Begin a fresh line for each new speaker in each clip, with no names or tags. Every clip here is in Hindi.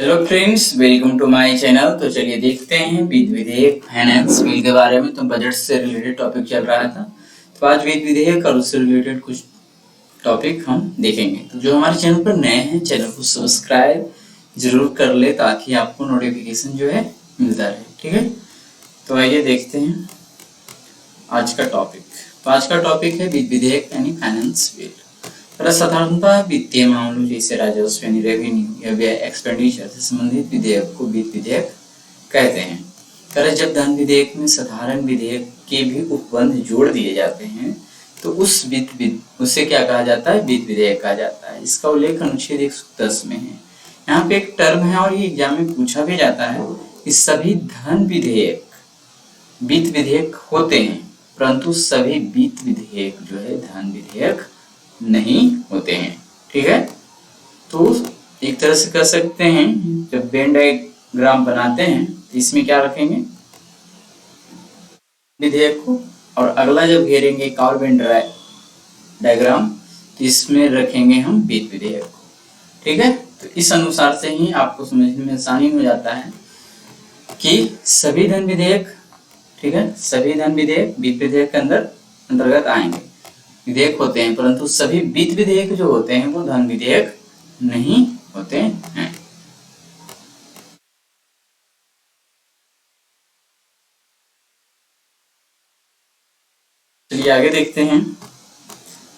Hello friends, welcome to my channel. तो चलिए देखते हैं वित्त विधेयक फाइनेंस बिल के बारे में। तो बजट से रिलेटेड टॉपिक चल रहा था, तो आज वित्त विधेयक और उससे रिलेटेड कुछ टॉपिक हम देखेंगे। तो जो हमारे चैनल पर नए हैं, चैनल को सब्सक्राइब जरूर कर ले ताकि आपको नोटिफिकेशन जो है मिलता रहे। ठीक है, तो आइए देखते हैं आज का टॉपिक। तो आज का टॉपिक है वित्त विधेयक यानी फाइनेंस बिल। साधारणतः वित्तीय मामलों जैसे राजस्व यानी रेवेन्यू या व्यय एक्सपेंडिचर से संबंधित विधेयक को वित्त विधेयक कहते हैं। जब धन विधेयक में साधारण विधेयक के भी उपबंध जोड़ दिए जाते हैं तो उससे क्या कहा जाता है? वित्त विधेयक कहा जाता है। इसका उल्लेख अनुच्छेद 110 में है। यहाँ पे एक टर्म है और ये एग्जाम में पूछा भी जाता है कि सभी धन विधेयक वित्त विधेयक होते हैं, परंतु सभी वित्त विधेयक जो है धन विधेयक नहीं होते हैं। ठीक है, तो एक तरह से कह सकते हैं जब वेन डायग्राम बनाते हैं तो इसमें क्या रखेंगे? विधेयक को, और अगला जब घेरेंगे एक और वेन डायग्राम तो इसमें रखेंगे हम वित्त विधेयक को। ठीक है, तो इस अनुसार से ही आपको समझने में आसानी हो जाता है कि सभी धन विधेयक, ठीक है, सभी धन विधेयक वित्त विधेयक के अंतर्गत आएंगे, विधेयक होते हैं, परंतु सभी वित्त विधेयक जो होते हैं वो धन विधेयक नहीं होते हैं। चलिए आगे देखते हैं।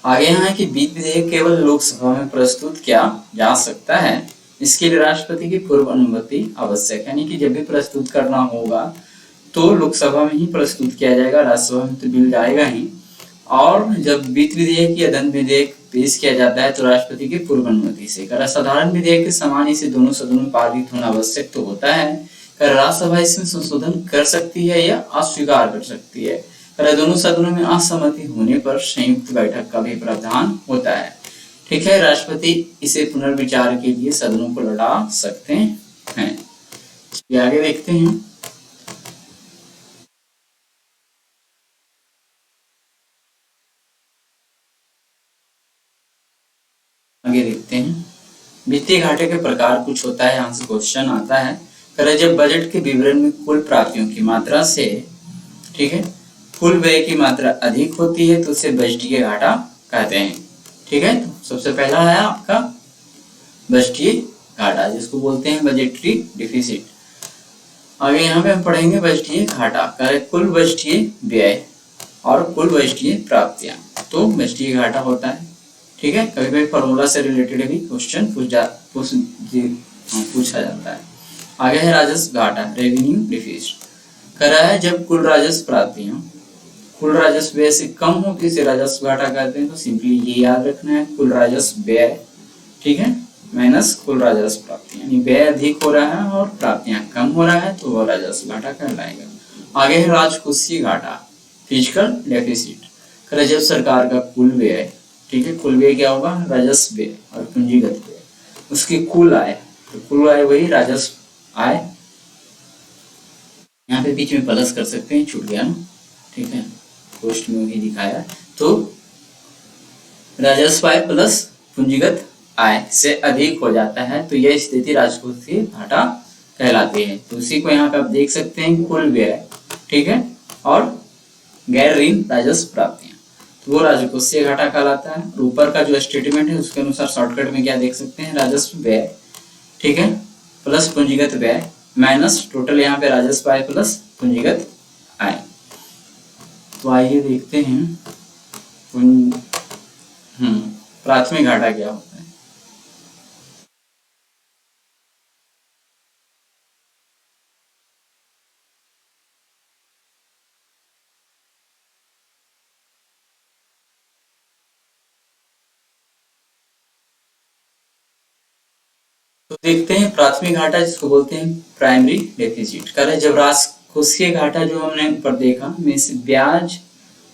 आगे यहाँ है कि वित्त विधेयक केवल लोकसभा में प्रस्तुत किया जा सकता है। इसके लिए राष्ट्रपति की पूर्व अनुमति आवश्यक है, यानी कि जब भी प्रस्तुत करना होगा तो लोकसभा में ही प्रस्तुत किया जाएगा, राज्यसभा में तो बिल जाएगा ही। और जब वित्त विधेयक या धन विधेयक पेश किया जाता है तो राष्ट्रपति की पूर्व अनुमति से। साधारण विधेयक के समान इसे दोनों सदनों में पारित होना आवश्यक तो होता है। राज्यसभा इसमें संशोधन कर सकती है या अस्वीकार कर सकती है। दोनों सदनों में असहमति होने पर संयुक्त बैठक का भी प्रावधान होता है। ठीक है, राष्ट्रपति इसे पुनर्विचार के लिए सदनों को लौटा सकते हैं। आगे देखते हैं। आगे देखते हैं वित्तीय घाटे के प्रकार कुछ होता है, यहाँ से क्वेश्चन आता है। जब बजट के विवरण में कुल प्राप्तियों की मात्रा से, ठीक है, कुल व्यय की मात्रा अधिक होती है तो उसे बजटीय घाटा कहते हैं। ठीक है, तो सबसे पहला है आपका बजटीय घाटा, जिसको बोलते हैं बजटरी डिफिसिट। आगे यहाँ पे हम पढ़ेंगे बजटीय घाटा, कुल बजटीय व्यय और कुल बजटीय प्राप्तियां, तो बजटीय घाटा होता है। ठीक है, कभी कभी फॉर्मूला से रिलेटेड भी क्वेश्चन पूछा जाता है। आगे है राजस्व घाटा, रेवेन्यू डिफिसिट। कह रहा है जब कुल राजस्व प्राप्तियां कुल राजस्व व्यय से कम हो तो इसे राजस्व घाटा कहते हैं। तो सिंपली ये याद रखना है, कुल राजस्व व्यय, ठीक है, माइनस कुल राजस्व प्राप्ति, यानी व्यय अधिक हो रहा है और प्राप्तियां कम हो रहा है तो वो राजस्व घाटा कहलाएगा। आगे है राजकोषीय घाटा, फिजिकल डेफिसिट। जब सरकार का कुल व्यय, ठीक है, कुल व्यय क्या होगा? राजस्व व्यय और पूंजीगत व्यय, उसकी कुल आय, तो कुल आय वही राजस्व आय। यहाँ पे बीच में प्लस कर सकते हैं, छूट गया ना, ठीक है, पोस्ट में भी दिखाया। तो राजस्व आय प्लस पूंजीगत आय से अधिक हो जाता है तो यह स्थिति राजकोषीय घाटा कहलाती है। तो उसी को यहाँ पे आप देख सकते हैं, कुल व्यय, ठीक है, और गैर ऋण राजस्व प्राप्तियां, तो वो राजकोषीय घाटा कहलाता है। ऊपर का जो स्टेटमेंट है उसके अनुसार शॉर्टकट में क्या देख सकते हैं? राजस्व व्यय, ठीक है, प्लस पूंजीगत व्यय माइनस टोटल यहाँ पे राजस्व आय प्लस पूंजीगत आय। तो आइए देखते हैं प्राथमिक घाटा क्या होता है। तो देखते हैं प्राथमिक घाटा, जिसको बोलते हैं प्राइमरी डेफिसिट। करें जब राजकोषीय घाटा जो हमने ऊपर देखा में से ब्याज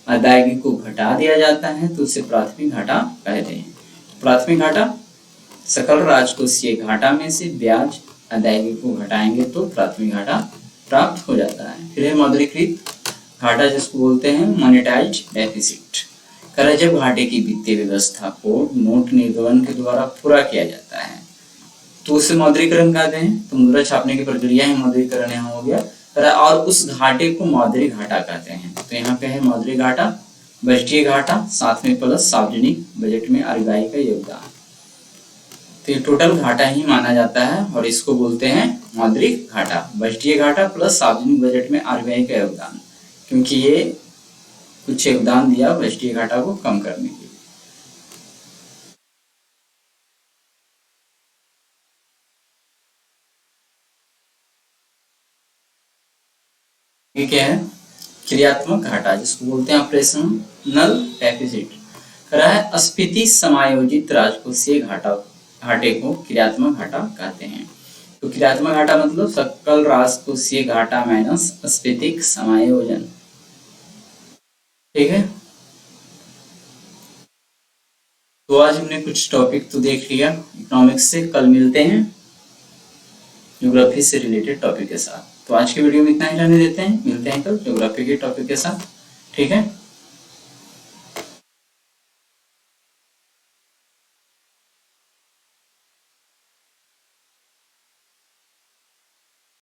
अदायगी को घटा दिया जाता है तो उसे प्राथमिक घाटा कहते हैं। प्राथमिक घाटा सकल राजकोषीय घाटा में से ब्याज अदायगी को घटाएंगे तो प्राथमिक घाटा प्राप्त हो जाता है। फिर है मौद्रीकृत घाटा, जिसको बोलते हैं मोनेटाइज्ड डेफिसिट। करें जब घाटे की वित्तीय व्यवस्था को नोट निर्गमन के द्वारा पूरा किया जाता है तो उसे मौद्रीकरण कहते हैं। तो मुद्रा छापने की प्रक्रिया है मौद्रीकरण, यहाँ हो गया। और उस घाटे को मौद्रिक घाटा कहते हैं। तो यहाँ पे है मौद्रिक घाटा, बजटीय घाटा, साथ में प्लस सार्वजनिक बजट में आरबीआई का योगदान। तो ये टोटल घाटा ही माना जाता है और इसको बोलते हैं मौद्रिक घाटा, बजटीय घाटा प्लस सार्वजनिक बजट में आरबीआई का योगदान, क्योंकि ये कुछ योगदान दिया बजटीय घाटा को कम करने के लिए। ये क्या है? क्रियात्मक घाटा, जिसको बोलते हैं ऑपरेशनल डेफिसिट। कह रहा है स्फीति समायोजित राजकोषीय घाटे को क्रियात्मक घाटा कहते हैं। तो क्रियात्मक घाटा मतलब सकल राजकोषीय घाटा माइनस स्फीतिक समायोजन। ठीक है, तो आज हमने कुछ टॉपिक तो देख लिया इकोनॉमिक्स से। कल मिलते हैं ज्योग्राफी से रिलेटेड टॉपिक के साथ। तो आज की वीडियो में इतना ही रहने देते हैं, मिलते हैं कल ज्योग्राफी के टॉपिक के साथ। ठीक है।